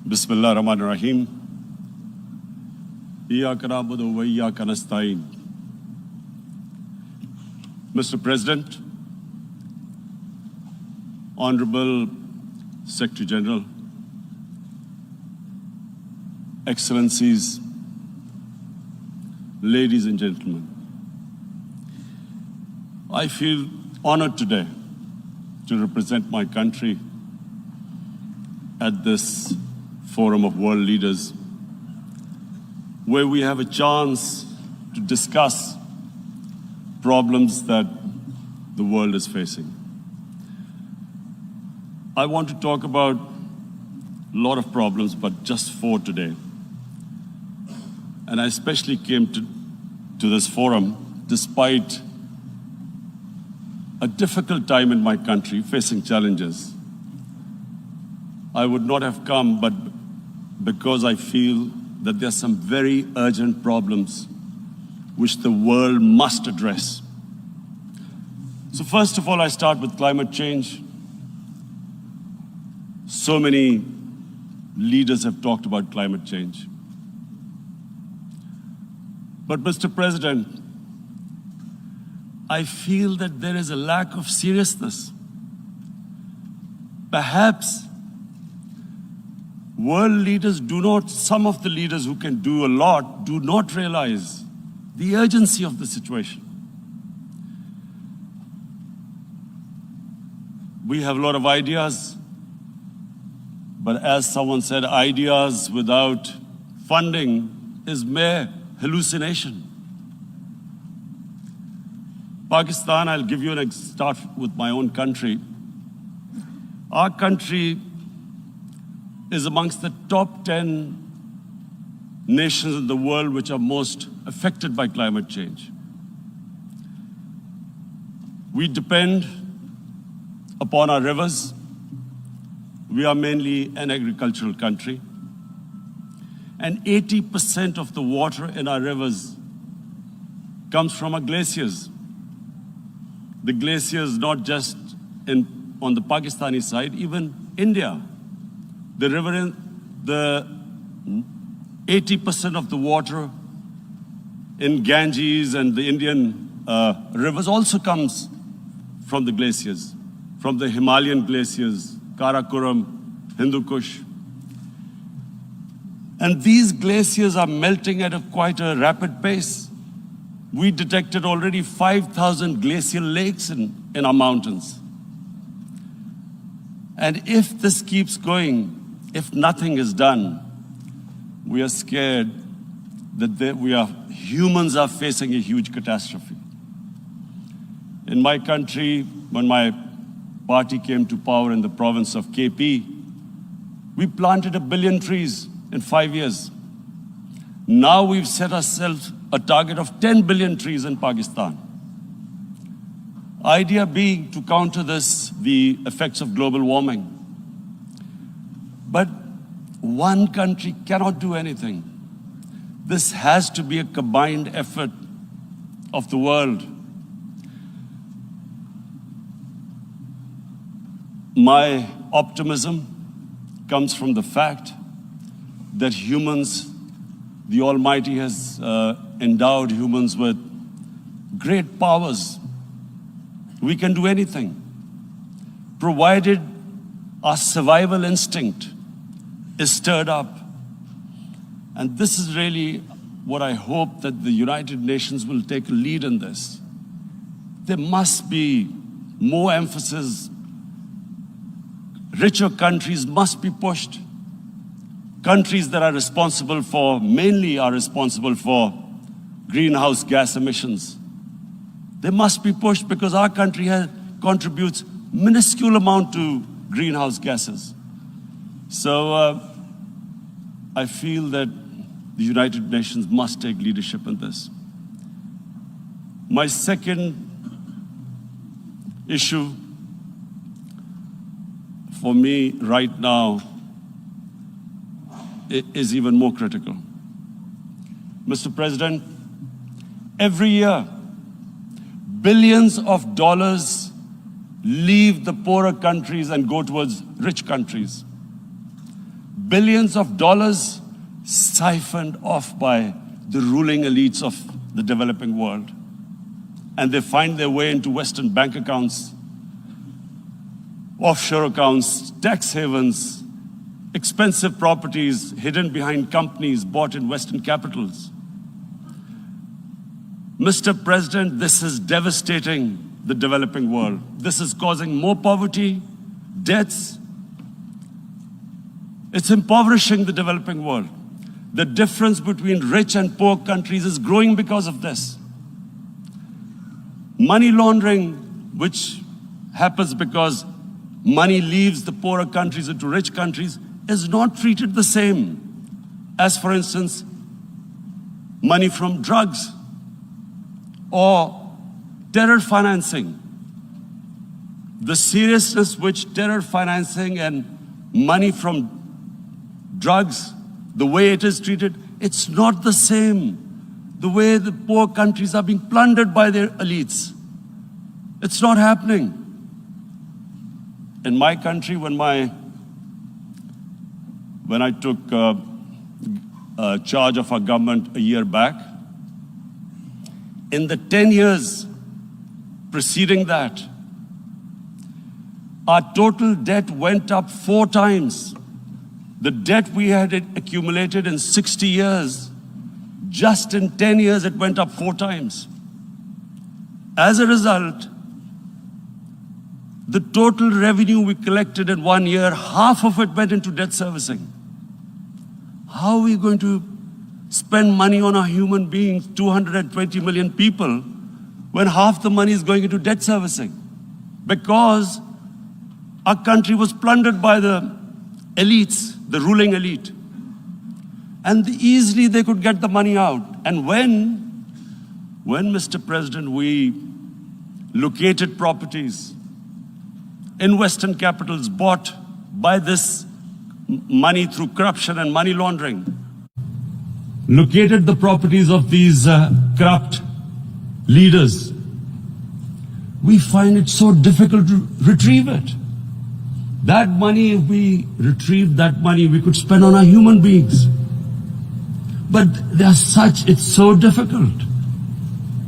Bismillah ar-Rahman ar-Rahim. Iyyaka na'budu wa iyyaka nasta'in. Mr. President, Honorable Secretary General, Excellencies, ladies and gentlemen, I feel honored today to represent my country at this forum of world leaders, where we have a chance to discuss problems that the world is facing. I want to talk about a lot of problems, but just 4 today. And I especially came to this forum despite a difficult time in my country, facing challenges. I would not have come, but because I feel that there are some very urgent problems which the world must address. So first of all, I start with climate change. So many leaders have talked about climate change. But Mr. President, I feel that there is a lack of seriousness. Perhaps world leaders some of the leaders who can do a lot, do not realize the urgency of the situation. We have a lot of ideas, but as someone said, ideas without funding is mere hallucination. Pakistan, I'll give you start with my own country. Our country is amongst the top 10 nations in the world which are most affected by climate change. We depend upon our rivers. We are mainly an agricultural country. And 80% of the water in our rivers comes from our glaciers. The glaciers not just on the Pakistani side, even India. The river, the 80% of the water in Ganges and the Indian rivers also comes from the glaciers, from the Himalayan glaciers, Karakoram, Hindu Kush. And these glaciers are melting at quite a rapid pace. We detected already 5,000 glacial lakes in our mountains. And if this keeps going, if nothing is done, we are scared that humans are facing a huge catastrophe. In my country, when my party came to power in the province of KP, we planted 1 billion trees in 5 years. Now we've set ourselves a target of 10 billion trees in Pakistan. Idea being to counter the effects of global warming. But one country cannot do anything. This has to be a combined effort of the world. My optimism comes from the fact that humans, the Almighty has endowed humans with great powers. We can do anything, provided our survival instinct is stirred up. And this is really what I hope that the United Nations will take a lead in this. There must be more emphasis. Richer countries must be pushed. Countries that are mainly responsible for greenhouse gas emissions. They must be pushed because our country contributes minuscule amount to greenhouse gases. So I feel that the United Nations must take leadership in this. My second issue for me right now is even more critical. Mr. President, every year, billions of dollars leave the poorer countries and go towards rich countries. billions of dollars siphoned off by the ruling elites of the developing world. And they find their way into Western bank accounts, offshore accounts, tax havens, expensive properties hidden behind companies bought in Western capitals. Mr. President, this is devastating the developing world. This is causing more poverty, deaths. It's impoverishing the developing world. The difference between rich and poor countries is growing because of this. Money laundering, which happens because money leaves the poorer countries into rich countries, is not treated the same as, for instance, money from drugs or terror financing. The seriousness which terror financing and money from drugs, the way it is treated, it's not the same. The way the poor countries are being plundered by their elites. It's not happening. In my country, when I took charge of our government a year back, in the 10 years preceding that, our total debt went up 4 times. The debt we had accumulated in 60 years, just in 10 years, it went up 4 times. As a result, the total revenue we collected in 1 year, half of it went into debt servicing. How are we going to spend money on our human beings, 220 million people, when half the money is going into debt servicing? Because our country was plundered by the elites, the ruling elite. And easily they could get the money out. And when, Mr. President, we located properties in Western capitals bought by this money through corruption and money laundering, located the properties of these corrupt leaders, we find it so difficult to retrieve it. That money, if we retrieved that money, we could spend on our human beings. But it's so difficult.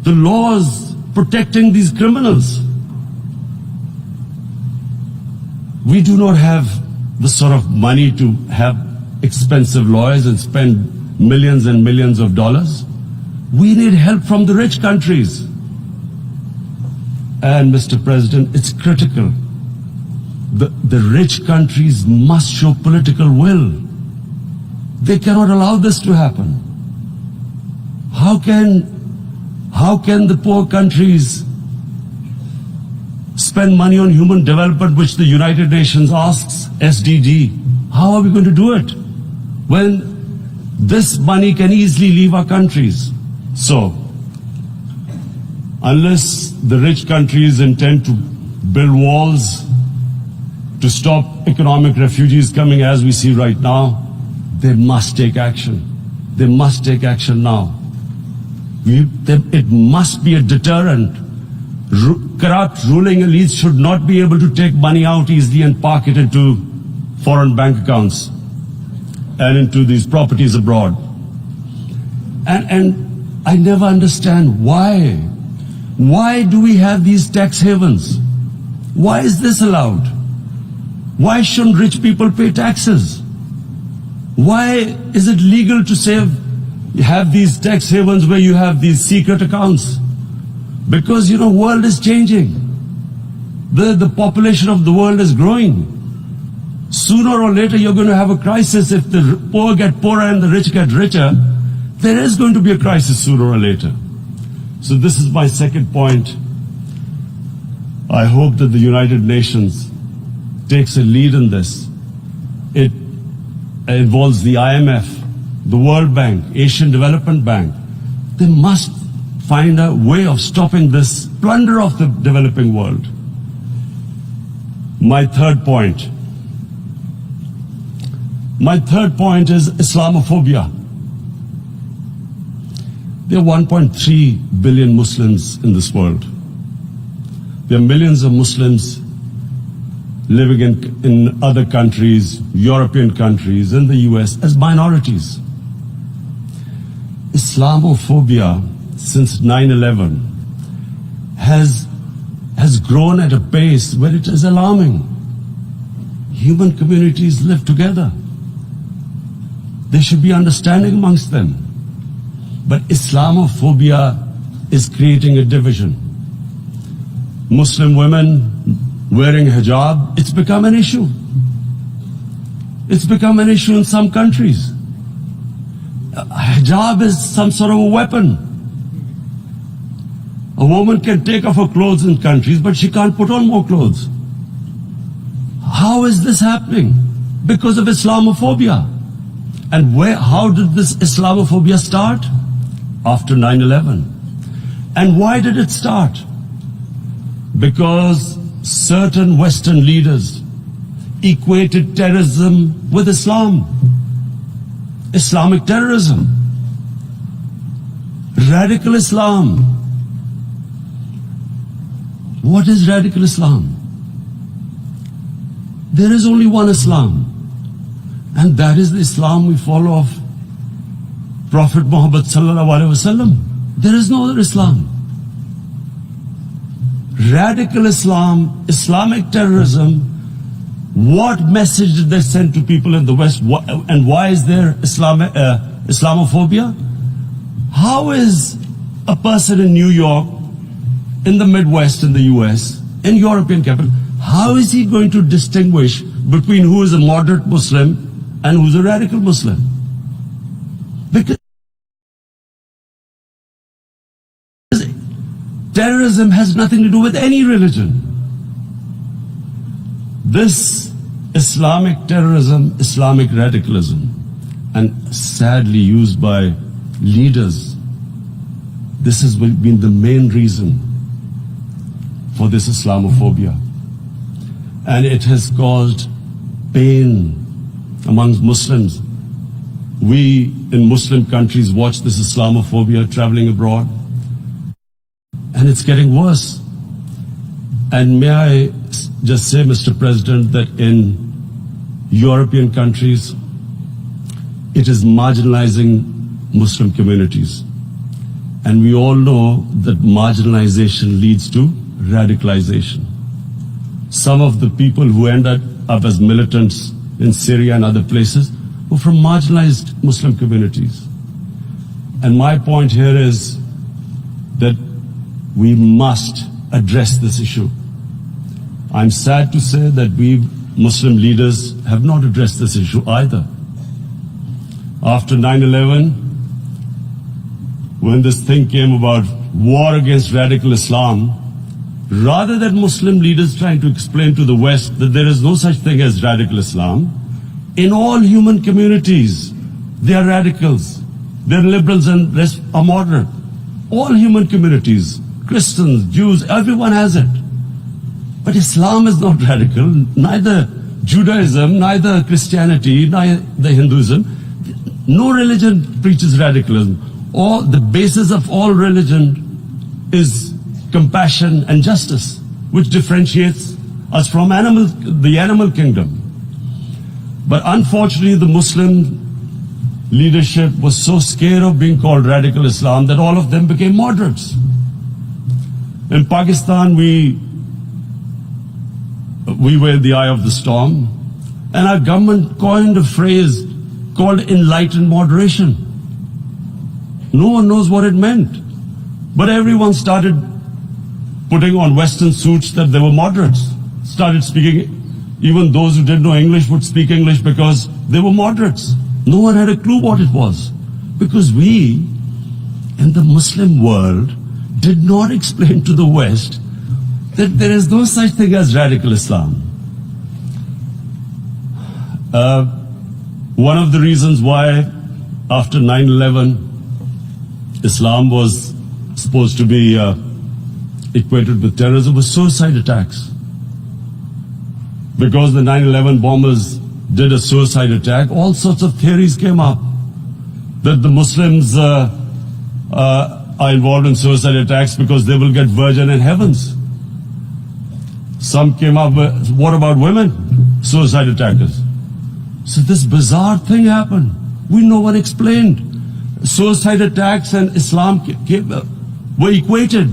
The laws protecting these criminals. We do not have the sort of money to have expensive lawyers and spend millions and millions of dollars. We need help from the rich countries. And Mr. President, it's critical. The rich countries must show political will. They cannot allow this to happen. How can the poor countries spend money on human development, which the United Nations asks, SDG? How are we going to do it when this money can easily leave our countries? So, unless the rich countries intend to build walls to stop economic refugees coming as we see right now, they must take action. They must take action now. It must be a deterrent. Corrupt ruling elites should not be able to take money out easily and park it into foreign bank accounts and into these properties abroad. And I never understand why. Why do we have these tax havens? Why is this allowed? Why shouldn't rich people pay taxes? Why is it legal to have these tax havens where you have these secret accounts? Because, the world is changing. The population of the world is growing. Sooner or later, you're going to have a crisis. If the poor get poorer and the rich get richer, there is going to be a crisis sooner or later. So this is my second point. I hope that the United Nations takes a lead in this. It involves the IMF, the World Bank, Asian Development Bank. They must find a way of stopping this plunder of the developing world. My third point is Islamophobia. There are 1.3 billion Muslims in this world. There are millions of Muslims living in other countries, European countries, in the US, as minorities. Islamophobia since 9/11 has grown at a pace where it is alarming. Human communities live together. There should be understanding amongst them. But Islamophobia is creating a division. Muslim women wearing hijab, it's become an issue. It's become an issue in some countries. Hijab is some sort of a weapon. A woman can take off her clothes in countries, but she can't put on more clothes. How is this happening? Because of Islamophobia. And how did this Islamophobia start? After 9/11. And why did it start? Because certain Western leaders equated terrorism with Islam. Islamic terrorism. Radical Islam. What is radical Islam? There is only one Islam, and that is the Islam we follow of Prophet Muhammad sallallahu alaihi wasallam. There is no other Islam. Radical Islam, Islamic terrorism, what message did they send to people in the West, and why is there Islamophobia? How is a person in New York, in the Midwest, in the US, in European capital, how is he going to distinguish between who is a moderate Muslim and who is a radical Muslim? Because terrorism has nothing to do with any religion. This Islamic terrorism, Islamic radicalism, and sadly used by leaders, this has been the main reason for this Islamophobia. And it has caused pain amongst Muslims. We in Muslim countries watch this Islamophobia traveling abroad, and it's getting worse. And may I just say, Mr. President, that in European countries, it is marginalizing Muslim communities. And we all know that marginalization leads to radicalization. Some of the people who ended up as militants in Syria and other places were from marginalized Muslim communities. And my point here is that we must address this issue. I'm sad to say that we Muslim leaders have not addressed this issue either. After 9/11, when this thing came about war against radical Islam, rather than Muslim leaders trying to explain to the West that there is no such thing as radical Islam, in all human communities, they are radicals. They're liberals and rest are moderate. All human communities, Christians, Jews, everyone has it. But Islam is not radical, neither Judaism, neither Christianity, neither Hinduism. No religion preaches radicalism. The basis of all religion is compassion and justice, which differentiates us from the animal kingdom. But unfortunately, the Muslim leadership was so scared of being called radical Islam that all of them became moderates. In Pakistan, we were in the eye of the storm, and our government coined a phrase called enlightened moderation. No one knows what it meant, but everyone started putting on Western suits that they were moderates, started speaking. Even those who didn't know English would speak English because they were moderates. No one had a clue what it was, because we in the Muslim world did not explain to the West that there is no such thing as radical Islam. One of the reasons why after 9/11 Islam was supposed to be equated with terrorism was suicide attacks. Because the 9/11 bombers did a suicide attack, all sorts of theories came up that the Muslims are involved in suicide attacks because they will get virgin in heavens. Some came up with, what about women? Suicide attackers. So this bizarre thing happened. No one explained. Suicide attacks and Islam were equated.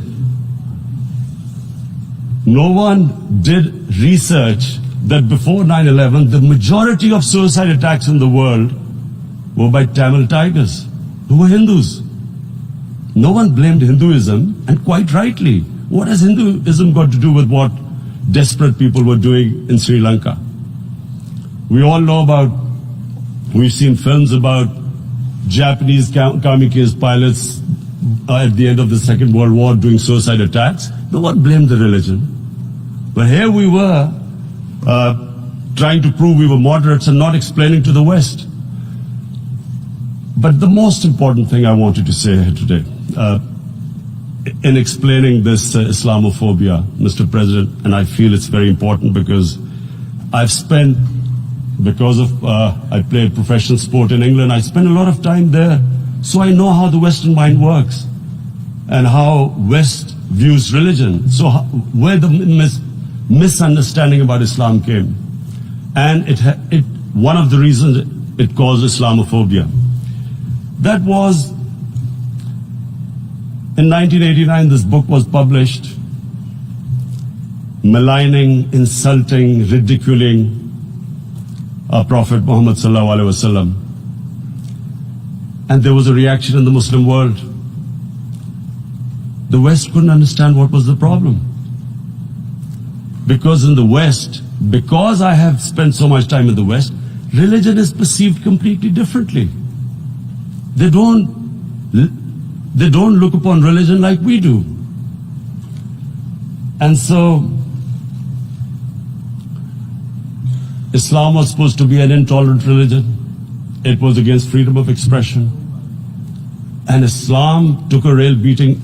No one did research that before 9/11, the majority of suicide attacks in the world were by Tamil tigers, who were Hindus. No one blamed Hinduism, and quite rightly. What has Hinduism got to do with what desperate people were doing in Sri Lanka? We all know about, we've seen films about Japanese kamikaze pilots at the end of the Second World War doing suicide attacks. No one blamed the religion. But here we were trying to prove we were moderates and not explaining to the West. But the most important thing I wanted to say here today, in explaining this Islamophobia, Mr. President, and I feel it's very important because I've spent, because of, I played professional sport in England, I spent a lot of time there, so I know how the Western mind works and how West views religion. So where the misunderstanding about Islam came. And one of the reasons it caused Islamophobia. That was, in 1989, this book was published, maligning, insulting, ridiculing our Prophet Muhammad sallallahu alaihi wasallam. And there was a reaction in the Muslim world. The West couldn't understand what was the problem. Because in the West, because I have spent so much time in the West, religion is perceived completely differently. They don't look upon religion like we do. And so, Islam was supposed to be an intolerant religion. It was against freedom of expression. And Islam took a real beating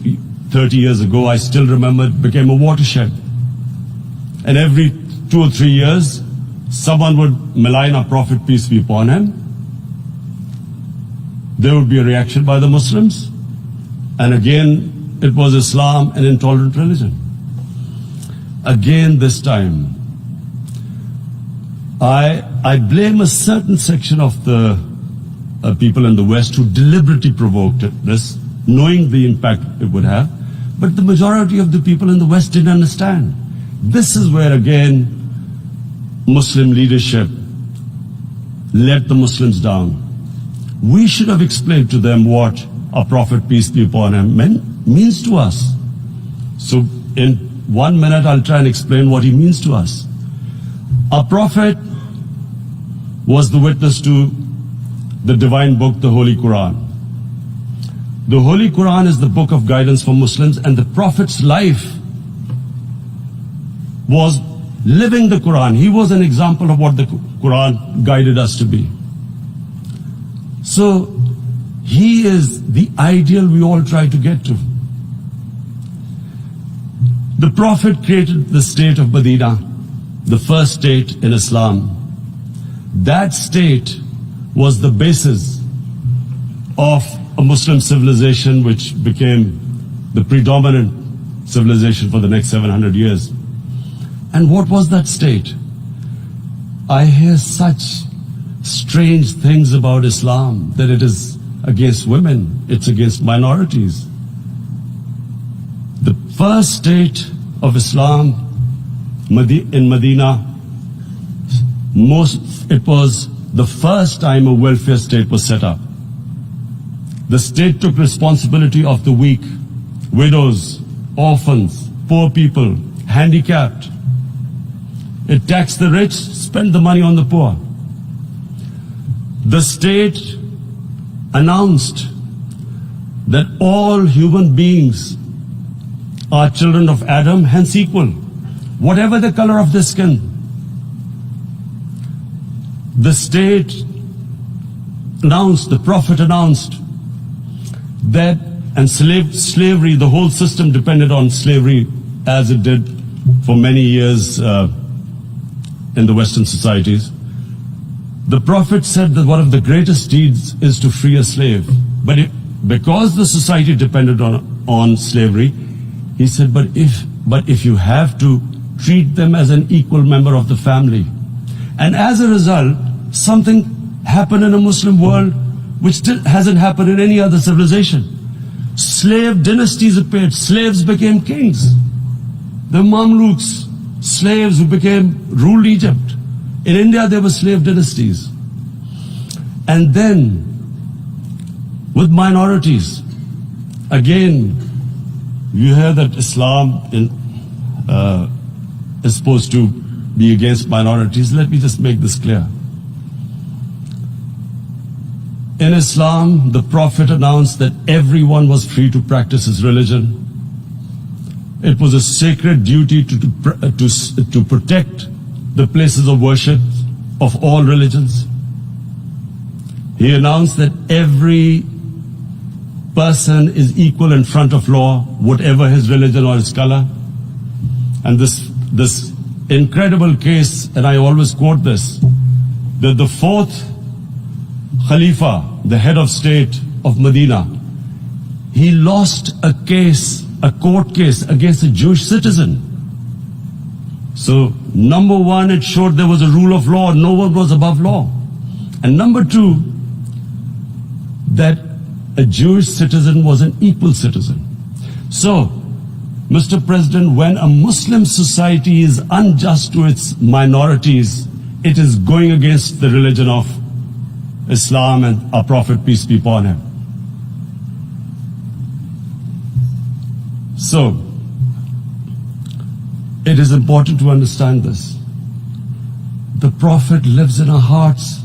30 years ago. I still remember it became a watershed. And every 2 or 3 years, someone would malign our Prophet, peace be upon him. There would be a reaction by the Muslims. And again, it was Islam, an intolerant religion. Again, this time, I blame a certain section of the people in the West who deliberately provoked this, knowing the impact it would have. But the majority of the people in the West didn't understand. This is where, again, Muslim leadership let the Muslims down. We should have explained to them what our Prophet, peace be upon him, means to us. So in 1 minute, I'll try and explain what he means to us. Our Prophet was the witness to the divine book, the Holy Quran. The Holy Quran is the book of guidance for Muslims, and the Prophet's life was living the Quran. He was an example of what the Quran guided us to be. So he is the ideal we all try to get to. The Prophet created the state of Medina, the first state in Islam. That state was the basis of a Muslim civilization which became the predominant civilization for the next 700 years. And what was that state? I hear such strange things about Islam, that it is against women, it's against minorities. The first state of Islam in Medina, it was the first time a welfare state was set up. The state took responsibility of the weak, widows, orphans, poor people, handicapped. It taxed the rich, spent the money on the poor. The state announced that all human beings are children of Adam, hence equal, whatever the color of their skin. The state announced, the Prophet announced that, and slavery, the whole system depended on slavery as it did for many years in the Western societies. The Prophet said that one of the greatest deeds is to free a slave. But because the society depended on slavery, he said, but if you have to treat them as an equal member of the family. And as a result, something happened in a Muslim world which hasn't happened in any other civilization. Slave dynasties appeared. Slaves became kings. The Mamluks, slaves who ruled Egypt. In India, there were slave dynasties. And then, with minorities, again, you hear that Islam is supposed to be against minorities. Let me just make this clear. In Islam, the Prophet announced that everyone was free to practice his religion. It was a sacred duty to protect the places of worship of all religions. He announced that every person is equal in front of law, whatever his religion or his color. And this incredible case, and I always quote this, that the fourth Khalifa, the head of state of Medina, he lost a court case against a Jewish citizen. So, number one, it showed there was a rule of law, no one was above law. And number two, that a Jewish citizen was an equal citizen. So, Mr. President, when a Muslim society is unjust to its minorities, it is going against the religion of Islam and our Prophet, peace be upon him. So, it is important to understand this. The Prophet lives in our hearts.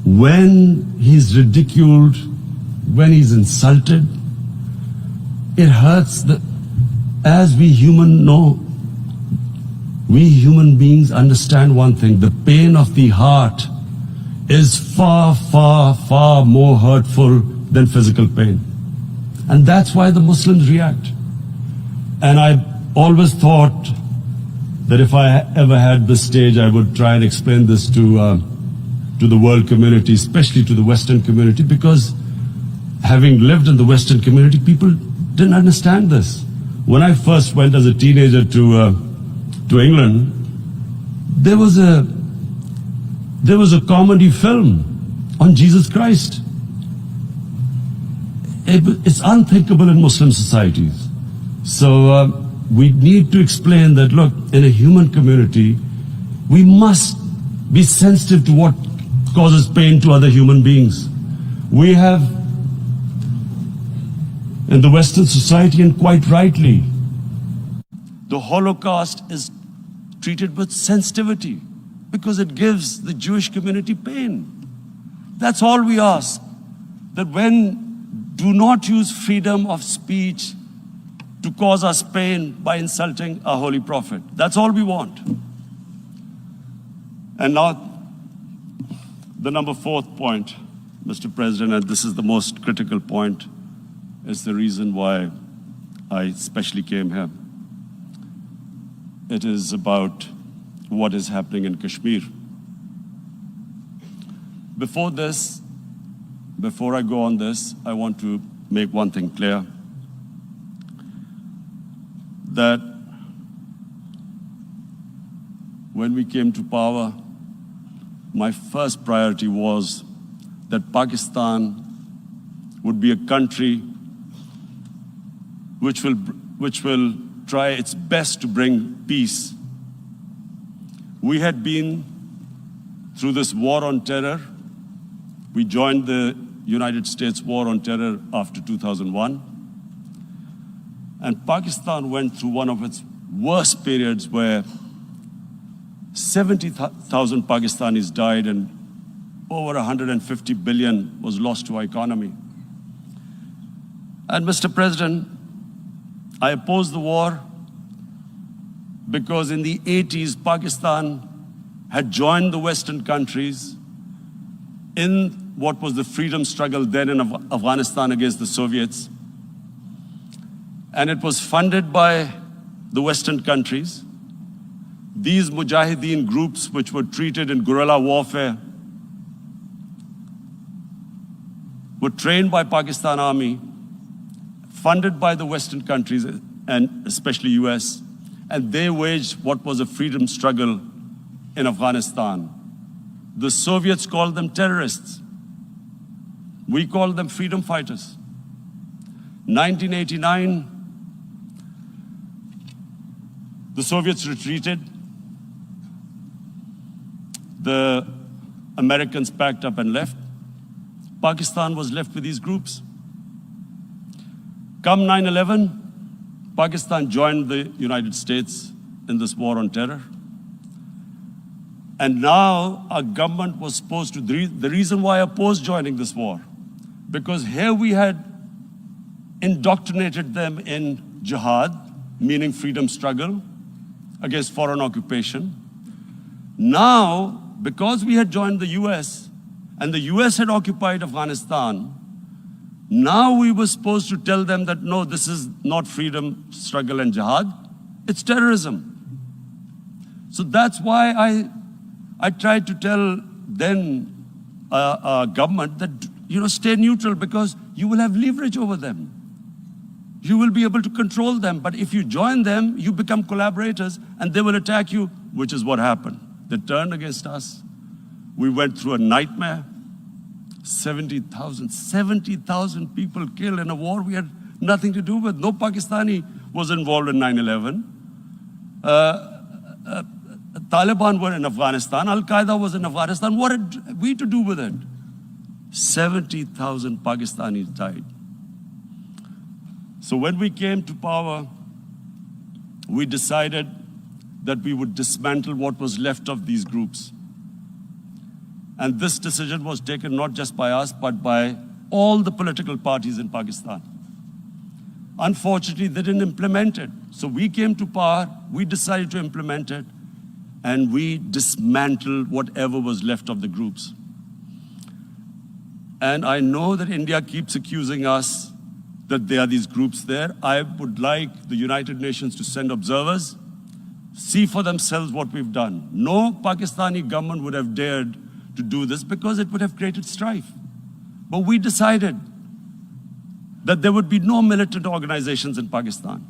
When he's ridiculed, when he's insulted, it hurts. As we human beings understand one thing, the pain of the heart is far, far, far more hurtful than physical pain. And that's why the Muslims react. And I always thought that if I ever had this stage, I would try and explain this to the world community, especially to the Western community, because having lived in the Western community, people didn't understand this. When I first went as a teenager to England, there was a comedy film on Jesus Christ. It's unthinkable in Muslim societies. So we need to explain that, look, in a human community, we must be sensitive to what causes pain to other human beings. We have, in the Western society, and quite rightly, the Holocaust is treated with sensitivity because it gives the Jewish community pain. That's all we ask. That do not use freedom of speech to cause us pain by insulting our Holy Prophet. That's all we want. And now, the number fourth point, Mr. President, and this is the most critical point, is the reason why I especially came here. It is about what is happening in Kashmir. Before I go on this, I want to make one thing clear. That when we came to power, my first priority was that Pakistan would be a country which will try its best to bring peace. We had been through this war on terror. We joined the United States war on terror after 2001. And Pakistan went through one of its worst periods where 70,000 Pakistanis died and over 150 billion was lost to our economy. And Mr. President, I opposed the war because in the 80s, Pakistan had joined the Western countries in what was the freedom struggle then in Afghanistan against the Soviets. And it was funded by the Western countries. These Mujahideen groups, which were treated in guerrilla warfare, were trained by Pakistan Army, funded by the Western countries, and especially US, and they waged what was a freedom struggle in Afghanistan. The Soviets called them terrorists. We called them freedom fighters. 1989, the Soviets retreated. The Americans packed up and left. Pakistan was left with these groups. Come 9/11, Pakistan joined the United States in this war on terror. And now our government was supposed to, the reason why I opposed joining this war, because here we had indoctrinated them in jihad, meaning freedom struggle against foreign occupation. Now, because we had joined the US, and the US had occupied Afghanistan, now we were supposed to tell them that, no, this is not freedom struggle and jihad, it's terrorism. So that's why I tried to tell then government that, stay neutral, because you will have leverage over them. You will be able to control them, but if you join them, you become collaborators and they will attack you, which is what happened. They turned against us. We went through a nightmare. 70,000 people killed in a war we had nothing to do with. No Pakistani was involved in 9/11. Taliban were in Afghanistan. Al-Qaeda was in Afghanistan. What had we to do with it? 70,000 Pakistanis died. So when we came to power, we decided that we would dismantle what was left of these groups. And this decision was taken not just by us, but by all the political parties in Pakistan. Unfortunately, they didn't implement it. So we came to power, we decided to implement it, and we dismantled whatever was left of the groups. And I know that India keeps accusing us that there are these groups there. I would like the United Nations to send observers, see for themselves what we've done. No Pakistani government would have dared to do this because it would have created strife. But we decided that there would be no militant organizations in Pakistan.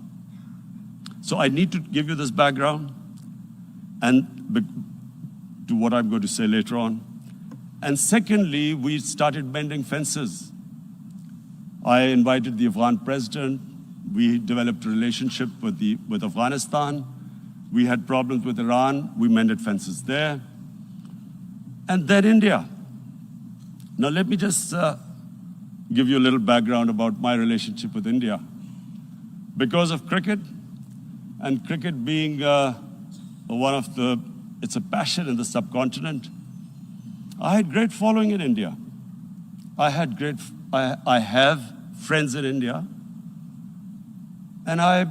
So I need to give you this background and to what I'm going to say later on. And secondly, we started mending fences. I invited the Afghan president. We developed a relationship with Afghanistan. We had problems with Iran. We mended fences there. And then India. Now let me just give you a little background about my relationship with India. Because of cricket, and cricket being it's a passion in the subcontinent, I had great following in India. I have friends in India, and I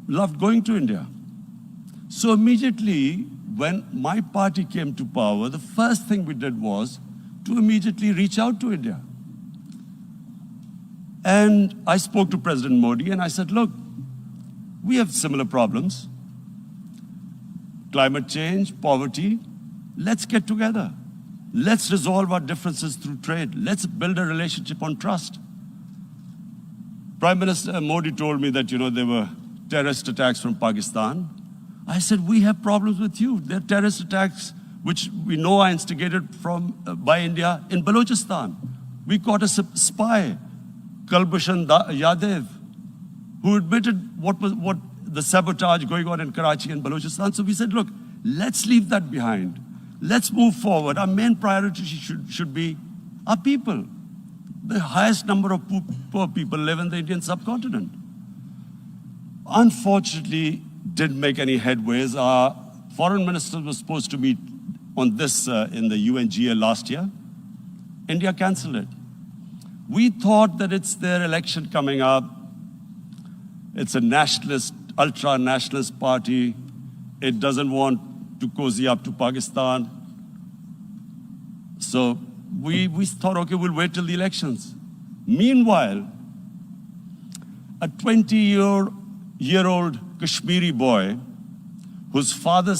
loved going to India. So immediately, when my party came to power, the first thing we did was to immediately reach out to India. And I spoke to President Modi and I said, look, we have similar problems. Climate change, poverty, let's get together. Let's resolve our differences through trade. Let's build a relationship on trust. Prime Minister Modi told me that, there were terrorist attacks from Pakistan. I said, we have problems with you. There are terrorist attacks which we know are instigated by India in Balochistan. We caught a spy, Kulbhushan Yadav, who admitted what the sabotage going on in Karachi and Balochistan. So we said, look, let's leave that behind. Let's move forward. Our main priority should be our people. The highest number of poor people live in the Indian subcontinent. Unfortunately, didn't make any headways. Our foreign ministers were supposed to meet on this in the UNGA last year. India canceled it. We thought that it's their election coming up. It's a nationalist, ultra-nationalist party. It doesn't want to cozy up to Pakistan. So we thought, okay, we'll wait till the elections. Meanwhile, a 20-year-old Kashmiri boy whose father